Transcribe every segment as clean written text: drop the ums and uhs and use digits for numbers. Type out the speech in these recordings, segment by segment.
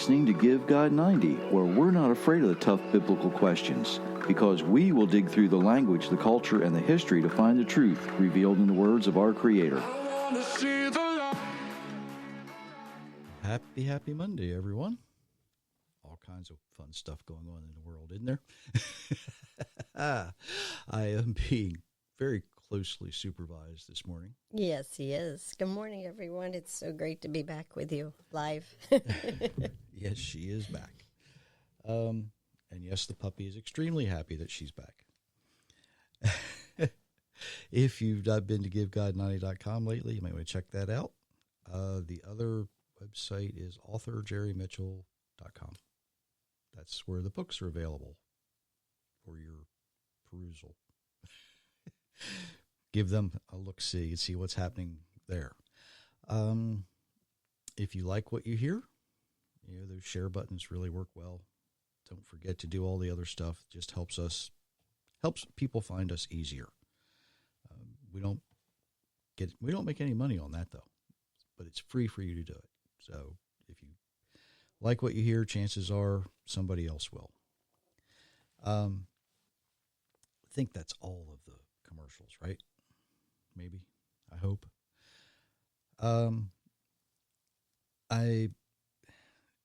listening to Give God 90, where we're not afraid of the tough biblical questions, because we will dig through the language, the culture, and the history to find the truth revealed in the words of our Creator. Happy Monday, everyone. All kinds of fun stuff going on in the world, isn't there? I am being very closely supervised this morning. Yes, he is. Good morning, everyone. It's so great to be back with you live. Yes, she is back. And yes, the puppy is extremely happy that she's back. If you've not been to GiveGod90.com lately, you might want to check that out. The other website is authorjerrymitchell.com. That's where the books are available for your perusal. Give them a look-see and see what's happening there. If you like what you hear, those share buttons really work well. Don't forget to do all the other stuff. It just helps people find us easier. We don't make any money on that though, but it's free for you to do it. So if you like what you hear, chances are somebody else will. I think that's all of the commercials, right? Maybe. I hope. I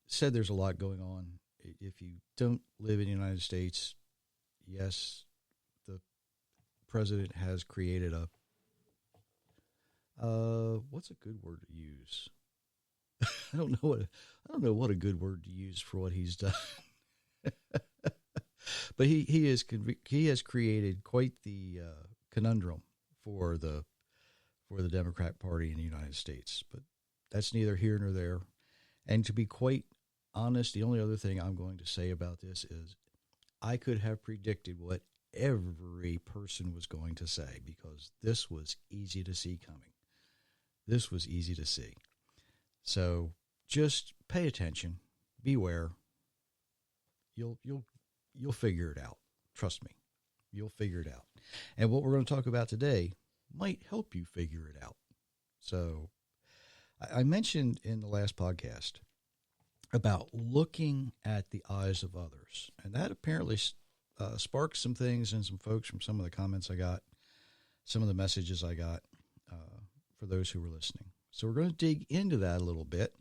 said there's a lot going on. If you don't live in the United States, yes, the president has created what's a good word to use? I don't know what a good word to use for what he's done. But he has created quite the conundrum for the Democrat Party in the United States. But that's neither here nor there. And to be quite honest, the only other thing I'm going to say about this is I could have predicted what every person was going to say, because this was easy to see coming. This was easy to see. So just pay attention, beware. You'll figure it out. Trust me, you'll figure it out. And what we're going to talk about today might help you figure it out. So I mentioned in the last podcast about looking at the eyes of others, and that apparently sparked some things in some folks from some of the comments I got, some of the messages I got for those who were listening. So we're going to dig into that a little bit.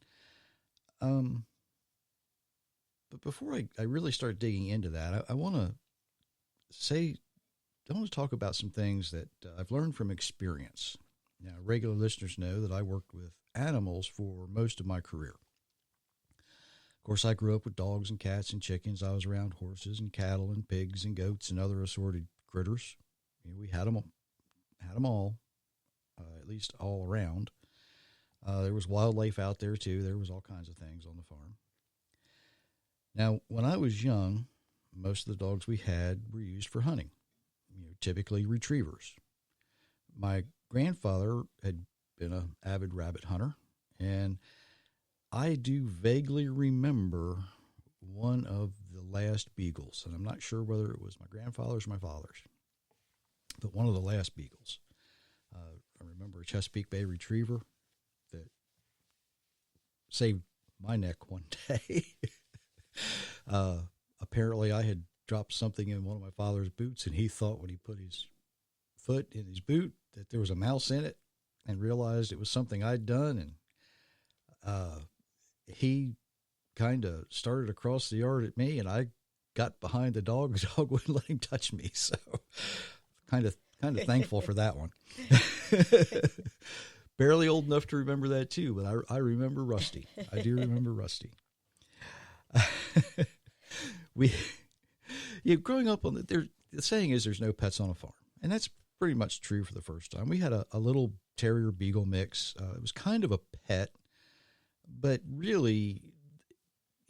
But before I really start digging into that, I want to talk about some things that I've learned from experience. Now, regular listeners know that I worked with animals for most of my career. Of course, I grew up with dogs and cats and chickens. I was around horses and cattle and pigs and goats and other assorted critters. We had them all, at least all around. There was wildlife out there, too. There was all kinds of things on the farm. Now, when I was young, most of the dogs we had were used for hunting, typically retrievers. My grandfather had been an avid rabbit hunter, and I do vaguely remember one of the last beagles, and I'm not sure whether it was my grandfather's or my father's, but one of the last beagles. I remember a Chesapeake Bay retriever that saved my neck one day. Apparently I had dropped something in one of my father's boots, and he thought when he put his foot in his boot that there was a mouse in it, and realized it was something I'd done. And he kind of started across the yard at me, and I got behind the dog. The dog wouldn't let him touch me. So kind of thankful for that one. Barely old enough to remember that too, but I remember Rusty. I do remember Rusty. Growing up the saying is there's no pets on a farm, and that's pretty much true for the first time. We had a little terrier beagle mix. It was kind of a pet, but really,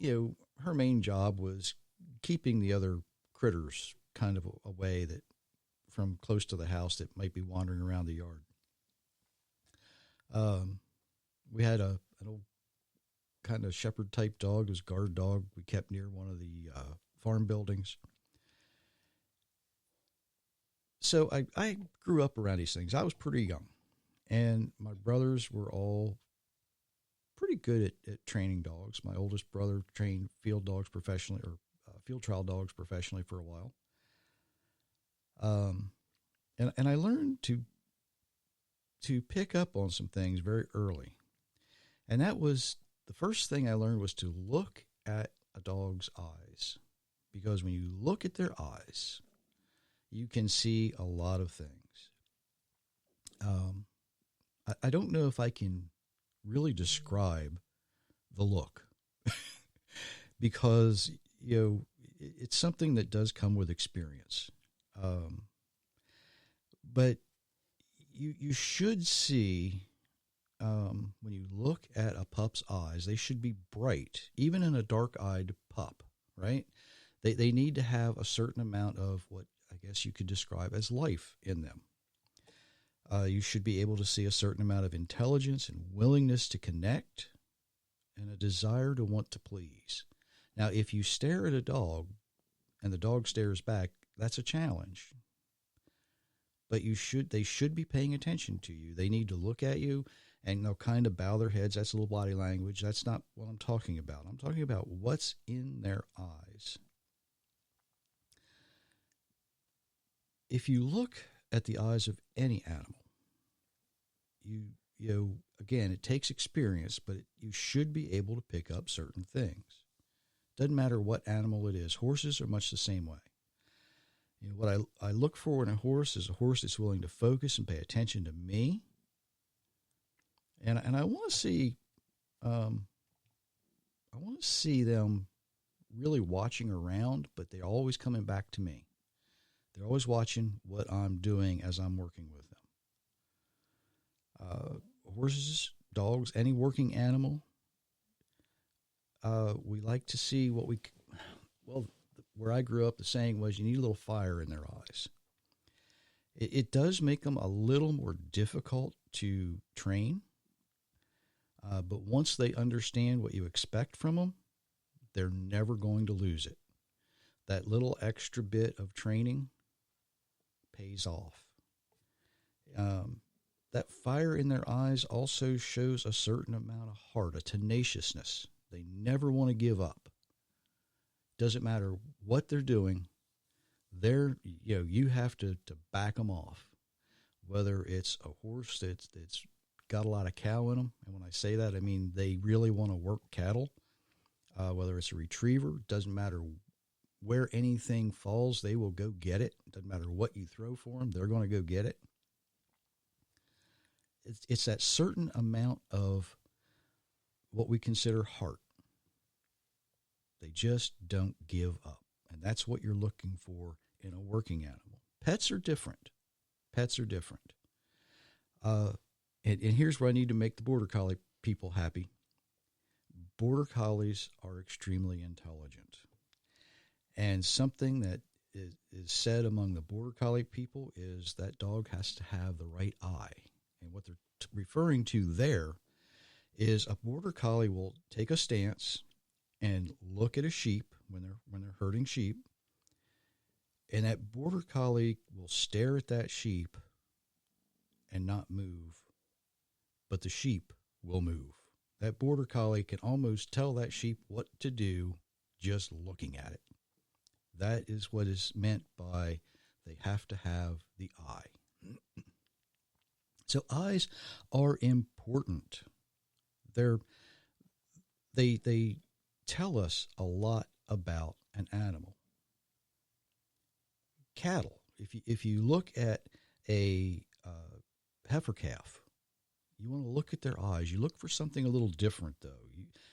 her main job was keeping the other critters kind of away from close to the house that might be wandering around the yard. We had an old kind of shepherd type dog. It was a guard dog we kept near one of the farm buildings. So I grew up around these things. I was pretty young, and my brothers were all pretty good at training dogs. My oldest brother trained field dogs professionally, or field trial dogs professionally for a while. And I learned to pick up on some things very early. And that was the first thing I learned, was to look at a dog's eyes. Because when you look at their eyes, you can see a lot of things. I don't know if I can really describe the look because, it's something that does come with experience. But you should see, when you look at a pup's eyes, they should be bright, even in a dark-eyed pup, right? They need to have a certain amount of what I guess you could describe as life in them. You should be able to see a certain amount of intelligence and willingness to connect and a desire to want to please. Now, if you stare at a dog and the dog stares back, that's a challenge. But they should be paying attention to you. They need to look at you and they'll kind of bow their heads. That's a little body language. That's not what I'm talking about. I'm talking about what's in their eyes. If you look at the eyes of any animal, again, it takes experience, but you should be able to pick up certain things. Doesn't matter what animal it is. Horses are much the same way. What I look for in a horse is a horse that's willing to focus and pay attention to me. And I want to see them really watching around, but they're always coming back to me. They're always watching what I'm doing as I'm working with them. Horses, dogs, any working animal, we like to see where I grew up, the saying was, you need a little fire in their eyes. It does make them a little more difficult to train, but once they understand what you expect from them, they're never going to lose it. That little extra bit of training pays off. That fire in their eyes also shows a certain amount of heart, a tenaciousness. They never want to give up. Doesn't matter what they're doing. You have to back them off. Whether it's a horse that's got a lot of cow in them, and when I say that, I mean they really want to work cattle. Whether it's a retriever, doesn't matter where anything falls, they will go get it. Doesn't matter what you throw for them, they're going to go get it. It's that certain amount of what we consider heart. They just don't give up. And that's what you're looking for in a working animal. Pets are different. And here's where I need to make the Border Collie people happy. Border Collies are extremely intelligent. And something that is said among the Border Collie people is that dog has to have the right eye. And what they're referring to there is a Border Collie will take a stance and look at a sheep when they're herding sheep, and that Border Collie will stare at that sheep and not move, but the sheep will move. That Border Collie can almost tell that sheep what to do just looking at it. That is what is meant by they have to have the eye. So eyes are important. They tell us a lot about an animal. Cattle, if you look at a heifer calf, you want to look at their eyes. You look for something a little different, though.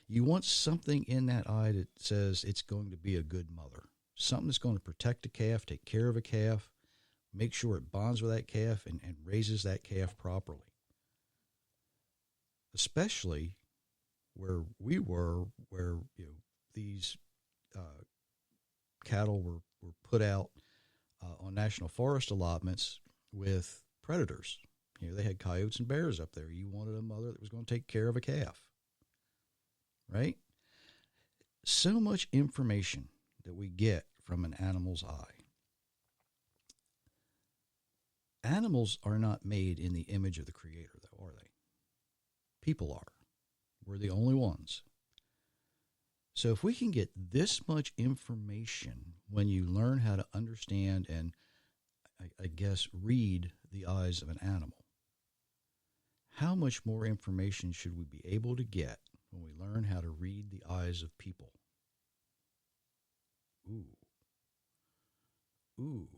You want something in that eye that says it's going to be a good mother, something that's going to protect a calf, take care of a calf, make sure it bonds with that calf and raises that calf properly. Especially where we were, where these cattle were put out on national forest allotments with predators. They had coyotes and bears up there. You wanted a mother that was going to take care of a calf, right? So much information that we get from an animal's eye. Animals are not made in the image of the Creator, though, are they? People are. We're the only ones. So if we can get this much information when you learn how to understand and, I guess, read the eyes of an animal, how much more information should we be able to get when we learn how to read the eyes of people? Ooh. Ooh.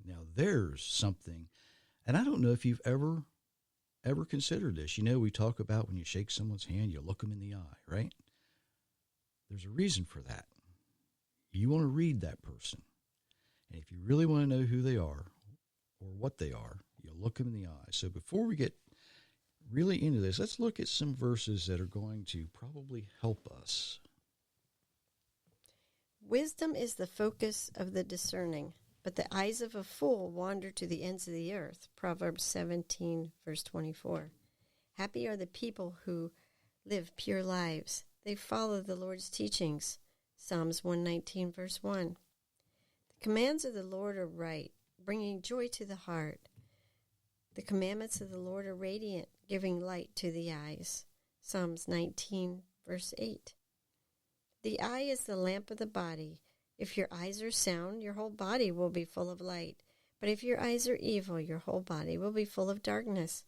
Now there's something, and I don't know if you've ever considered this. You know, we talk about when you shake someone's hand, you look them in the eye, right? There's a reason for that. You want to read that person. And if you really want to know who they are or what they are, you look them in the eye. So before we get really into this, let's look at some verses that are going to probably help us. Wisdom is the focus of the discerning, but the eyes of a fool wander to the ends of the earth. Proverbs 17, verse 24. Happy are the people who live pure lives. They follow the Lord's teachings. Psalms 119, verse 1. The commands of the Lord are right, bringing joy to the heart. The commandments of the Lord are radiant, giving light to the eyes. Psalms 19, verse 8. The eye is the lamp of the body. If your eyes are sound, your whole body will be full of light. But if your eyes are evil, your whole body will be full of darkness.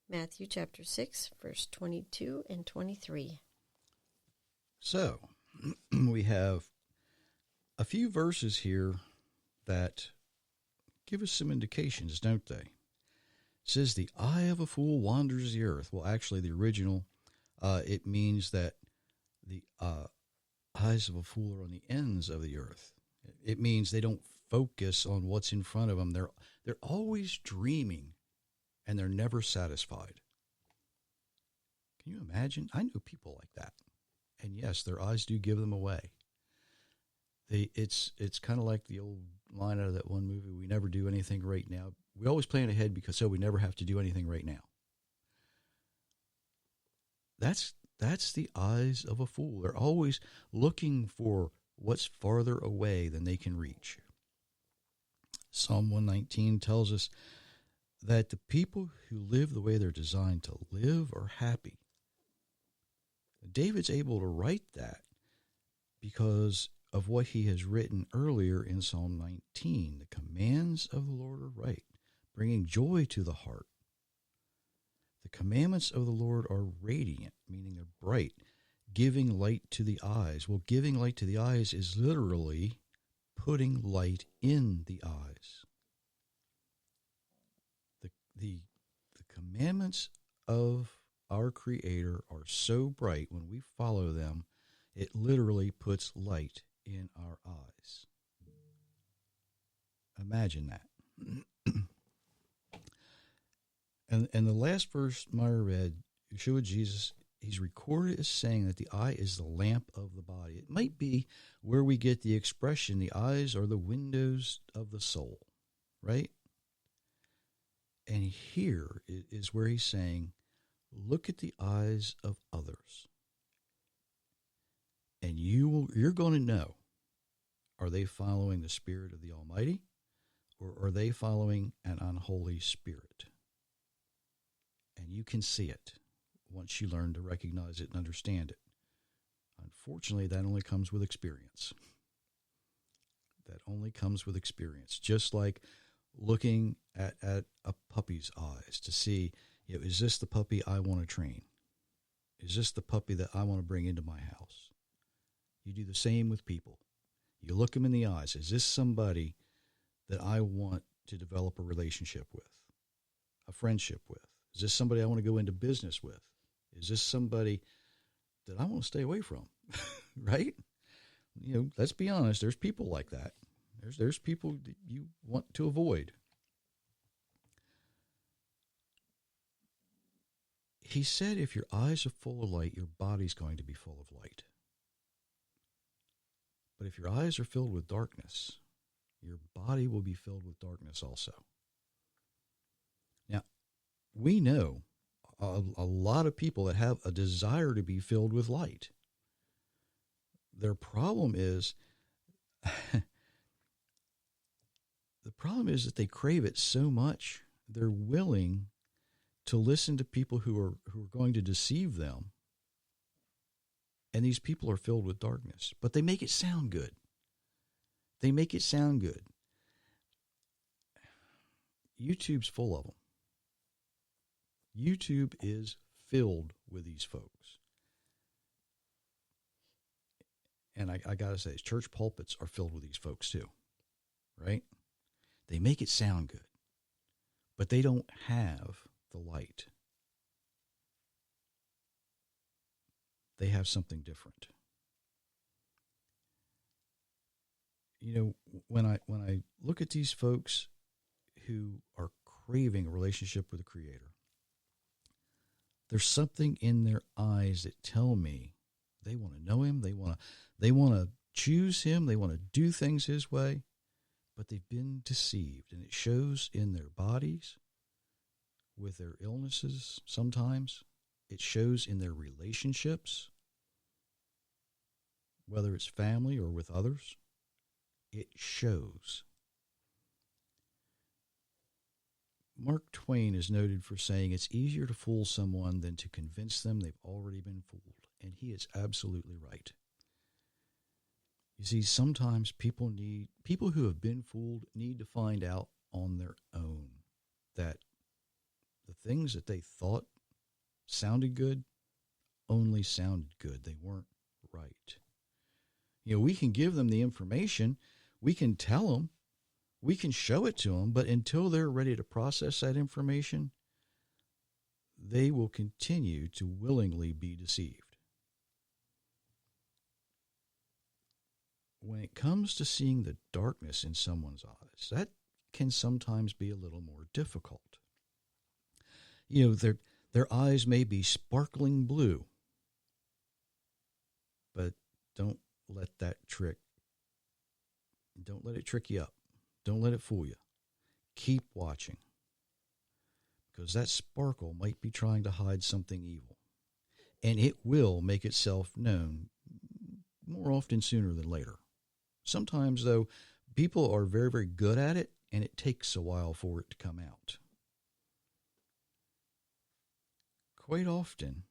Matthew chapter 6, verse 22 and 23. So, we have a few verses here that give us some indications, don't they? It says, the eye of a fool wanders the earth. Well, actually, the original, it means that the eyes of a fool are on the ends of the earth. It means they don't focus on what's in front of them. They're always dreaming, and they're never satisfied. Can you imagine? I know people like that. And yes, their eyes do give them away. It's kind of like the old line out of that one movie, we never do anything right now. We always plan ahead so we never have to do anything right now. That's the eyes of a fool. They're always looking for what's farther away than they can reach. Psalm 119 tells us that the people who live the way they're designed to live are happy. David's able to write that because of what he has written earlier in Psalm 19. The commands of the Lord are right, bringing joy to the heart. The commandments of the Lord are radiant, meaning they're bright, giving light to the eyes. Well, giving light to the eyes is literally putting light in the eyes. The commandments of our Creator are so bright when we follow them, it literally puts light in our eyes. Imagine that. And the last verse Myra read, Yeshua Jesus, he's recorded as saying that the eye is the lamp of the body. It might be where we get the expression, the eyes are the windows of the soul, right? And here is where he's saying, look at the eyes of others. And you're going to know, are they following the Spirit of the Almighty, or are they following an unholy spirit? And you can see it once you learn to recognize it and understand it. Unfortunately, that only comes with experience. That only comes with experience. Just like looking at a puppy's eyes to see, is this the puppy I want to train? Is this the puppy that I want to bring into my house? You do the same with people. You look them in the eyes. Is this somebody that I want to develop a relationship with, a friendship with? Is this somebody I want to go into business with? Is this somebody that I want to stay away from? Right? Let's be honest. There's people like that. There's people that you want to avoid. He said, if your eyes are full of light, your body's going to be full of light. But if your eyes are filled with darkness, your body will be filled with darkness also. Now, we know a lot of people that have a desire to be filled with light. Their problem is, that they crave it so much, they're willing to listen to people who are going to deceive them And these people are filled with darkness, but they make it sound good. They make it sound good. YouTube's full of them. YouTube is filled with these folks. And I got to say, church pulpits are filled with these folks too, right? They make it sound good, but they don't have the light. They have something different. You know, when I look at these folks who are craving a relationship with the Creator, there's something in their eyes that tell me they want to know Him. They want to choose Him. They want to do things His way, but they've been deceived, and it shows in their bodies, with their illnesses. Sometimes it shows in their relationships, whether it's family or with others. It shows. Mark Twain is noted for saying it's easier to fool someone than to convince them they've already been fooled. And he is absolutely right. You see, sometimes people who have been fooled need to find out on their own that the things that they thought sounded good only sounded good. They weren't right. You know, we can give them the information. We can tell them. We can show it to them, but until they're ready to process that information, they will continue to willingly be deceived. When it comes to seeing the darkness in someone's eyes, that can sometimes be a little more difficult. You know, their eyes may be sparkling blue, but don't let it trick you up. Don't let it fool you. Keep watching, because that sparkle might be trying to hide something evil, and it will make itself known more often sooner than later. Sometimes, though, people are very, very good at it, and it takes a while for it to come out. Quite often,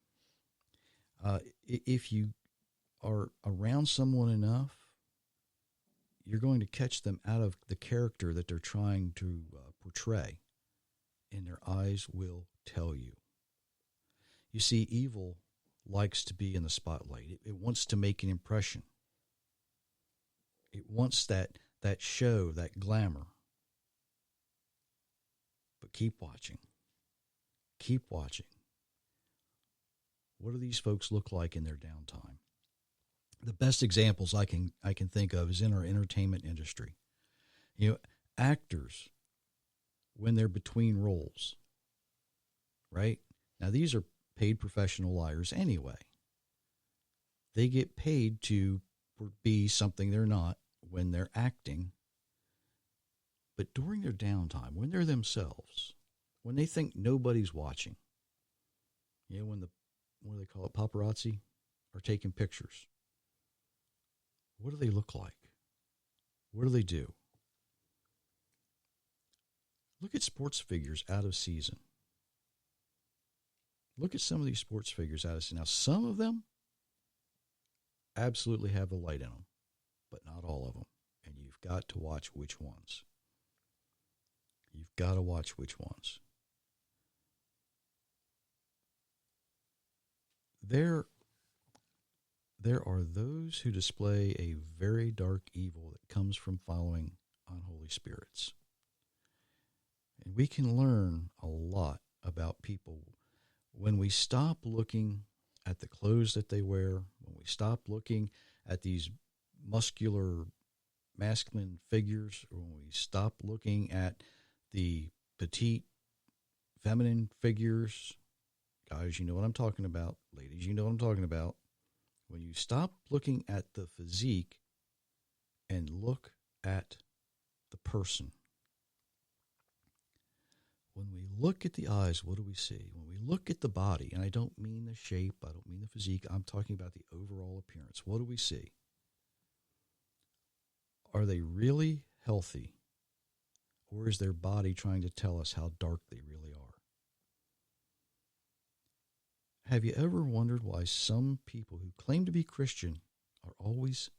if you are around someone enough, you're going to catch them out of the character that they're trying to portray, and their eyes will tell you. You see, evil likes to be in the spotlight. It wants to make an impression. It wants that show, that glamour. But keep watching. Keep watching. What do these folks look like in their downtime? The best examples I can think of is in our entertainment industry. You know, actors, when they're between roles, right? Now, these are paid professional liars anyway. They get paid to be something they're not when they're acting. But during their downtime, when they're themselves, when they think nobody's watching, you know, when what do they call it, paparazzi, are taking pictures, what do they look like? What do they do? Look at sports figures out of season. Look at some of these sports figures out of season. Now, some of them absolutely have the light in them, but not all of them. And you've got to watch which ones. You've got to watch which ones. There are those who display a very dark evil that comes from following unholy spirits. And we can learn a lot about people when we stop looking at the clothes that they wear, when we stop looking at these muscular, masculine figures, or when we stop looking at the petite, feminine figures. Guys, you know what I'm talking about. Ladies, you know what I'm talking about. When you stop looking at the physique and look at the person. When we look at the eyes, what do we see? When we look at the body, and I don't mean the shape, I don't mean the physique, I'm talking about the overall appearance. What do we see? Are they really healthy? Or is their body trying to tell us how dark they really are? have you ever wondered why some people who claim to be Christian are always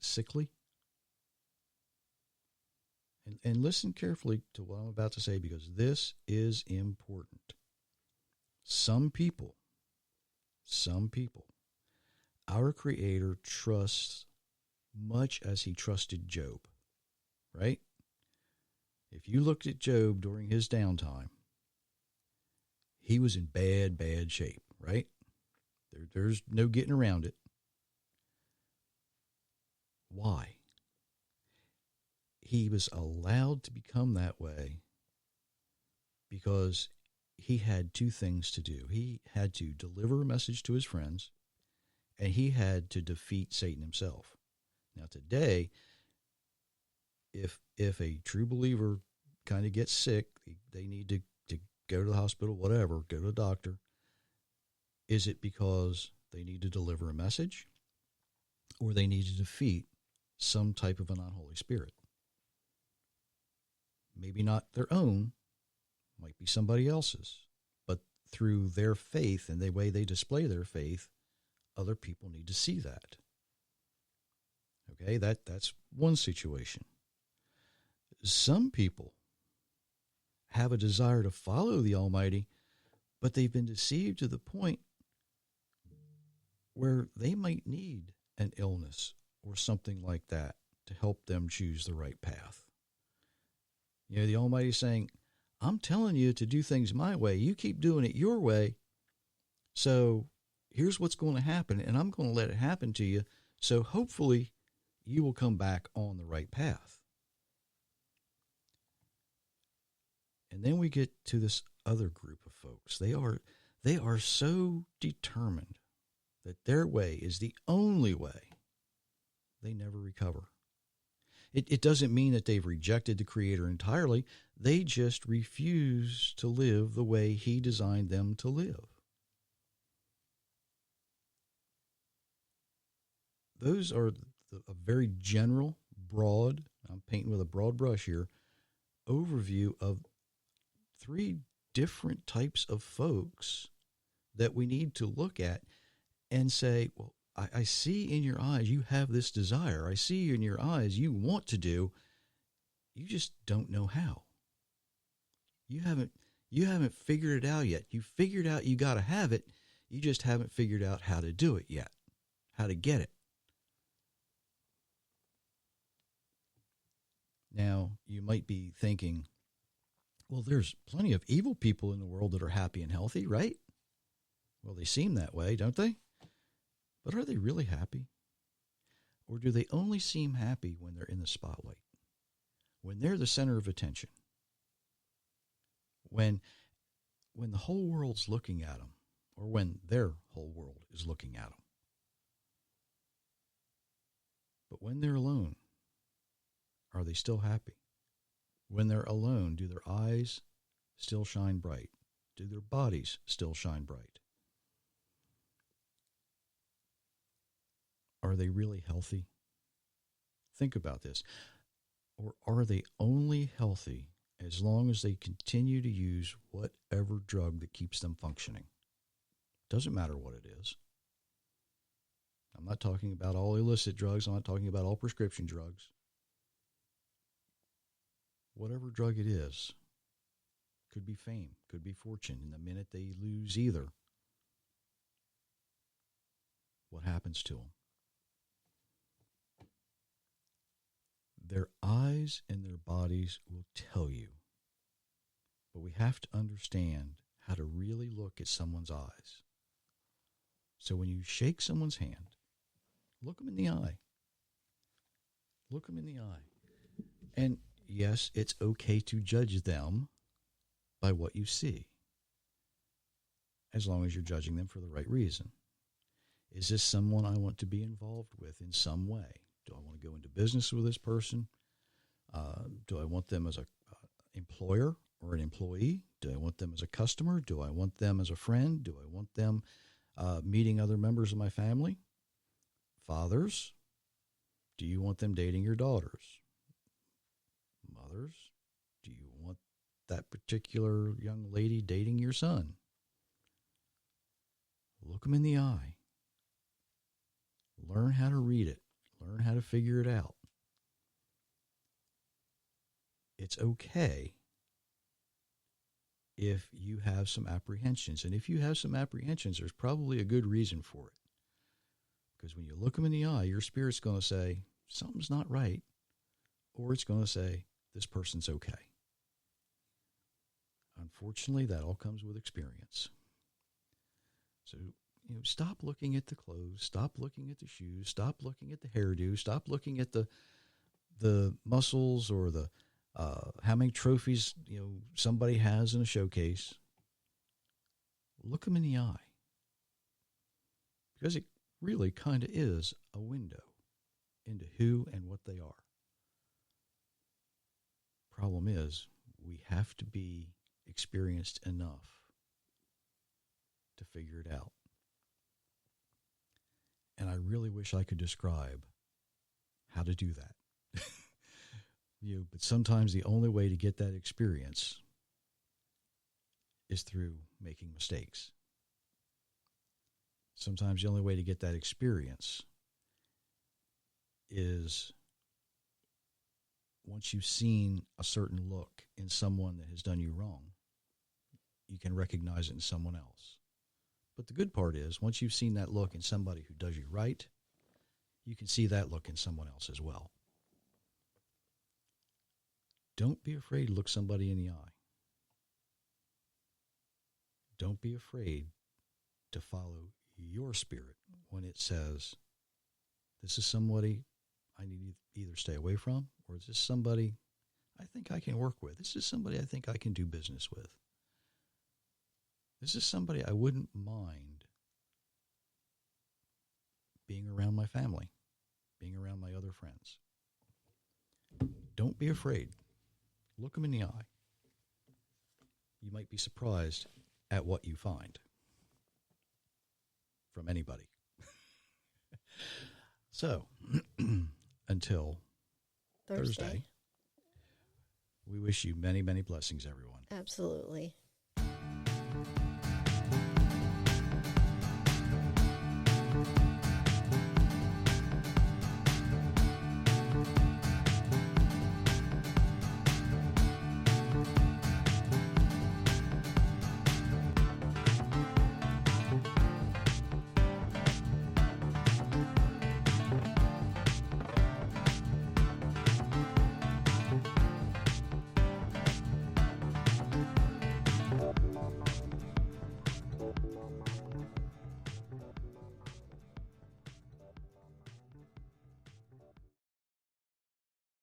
sickly? And listen carefully to what I'm about to say, because this is important. Some people, our Creator trusts much as he trusted Job, right? If you looked at Job during his downtime, he was in bad shape, right? There's no getting around it. Why? He was allowed to become that way because he had two things to do. He had to deliver a message to his friends, and he had to defeat Satan himself. Now, today, if a true believer kind of gets sick, they need to go to the hospital, whatever, go to the doctor. Is it because they need to deliver a message, or they need to defeat some type of an unholy spirit? Maybe not their own, might be somebody else's, but through their faith and the way they display their faith, other people need to see that. Okay, that's one situation. Some people have a desire to follow the Almighty, but they've been deceived to the point where they might need an illness or something like that to help them choose the right path. You know, the Almighty saying, I'm telling you to do things my way. You keep doing it your way. So here's what's going to happen, and I'm going to let it happen to you. So hopefully you will come back on the right path. And then we get to this other group of folks. They are so determined that their way is the only way. They never recover. It doesn't mean that they've rejected the Creator entirely. They just refuse to live the way He designed them to live. Those are a very general, broad, I'm painting with a broad brush here, overview of 3 different types of folks that we need to look at and say, well, I see in your eyes you have this desire. I see in your eyes you want to do. You just don't know how. You haven't figured it out yet. You figured out you got to have it. You just haven't figured out how to do it yet, how to get it. Now, you might be thinking, well, there's plenty of evil people in the world that are happy and healthy, right? Well, they seem that way, don't they? But are they really happy? Or do they only seem happy when they're in the spotlight? When they're the center of attention? When the whole world's looking at them, or when their whole world is looking at them? But when they're alone, are they still happy? When they're alone, do their eyes still shine bright? Do their bodies still shine bright? Are they really healthy? Think about this. Or are they only healthy as long as they continue to use whatever drug that keeps them functioning? Doesn't matter what it is. I'm not talking about all illicit drugs. I'm not talking about all prescription drugs. Whatever drug it is, could be fame, could be fortune. And the minute they lose either, what happens to them? Their eyes and their bodies will tell you. But we have to understand how to really look at someone's eyes. So when you shake someone's hand, look them in the eye. Look them in the eye. And yes, it's okay to judge them by what you see, as long as you're judging them for the right reason. Is this someone I want to be involved with in some way? Do I want to go into business with this person? Do I want them as an employer or an employee? Do I want them as a customer? Do I want them as a friend? Do I want them meeting other members of my family? Fathers, do you want them dating your daughters? Mothers, do you want that particular young lady dating your son? look them in the eye. Learn how to read it. Learn how to figure it out. It's okay if you have some apprehensions. And if you have some apprehensions, there's probably a good reason for it. Because when you look them in the eye, your spirit's going to say, something's not right. Or it's going to say, this person's okay. Unfortunately, that all comes with experience. So, stop looking at the clothes, stop looking at the shoes, stop looking at the hairdo, stop looking at the muscles or the how many trophies somebody has in a showcase. Look them in the eye, because it really kind of is a window into who and what they are. Problem is, we have to be experienced enough to figure it out. And I really wish I could describe how to do that. But sometimes the only way to get that experience is through making mistakes. Sometimes the only way to get that experience is once you've seen a certain look in someone that has done you wrong, you can recognize it in someone else. But the good part is, once you've seen that look in somebody who does you right, you can see that look in someone else as well. Don't be afraid to look somebody in the eye. Don't be afraid to follow your spirit when it says, this is somebody I need to either stay away from, or is this somebody I think I can work with? This is somebody I think I can do business with. This is somebody I wouldn't mind being around my family, being around my other friends. Don't be afraid. Look them in the eye. You might be surprised at what you find from anybody. So, until Thursday, we wish you many, many blessings, everyone. Absolutely.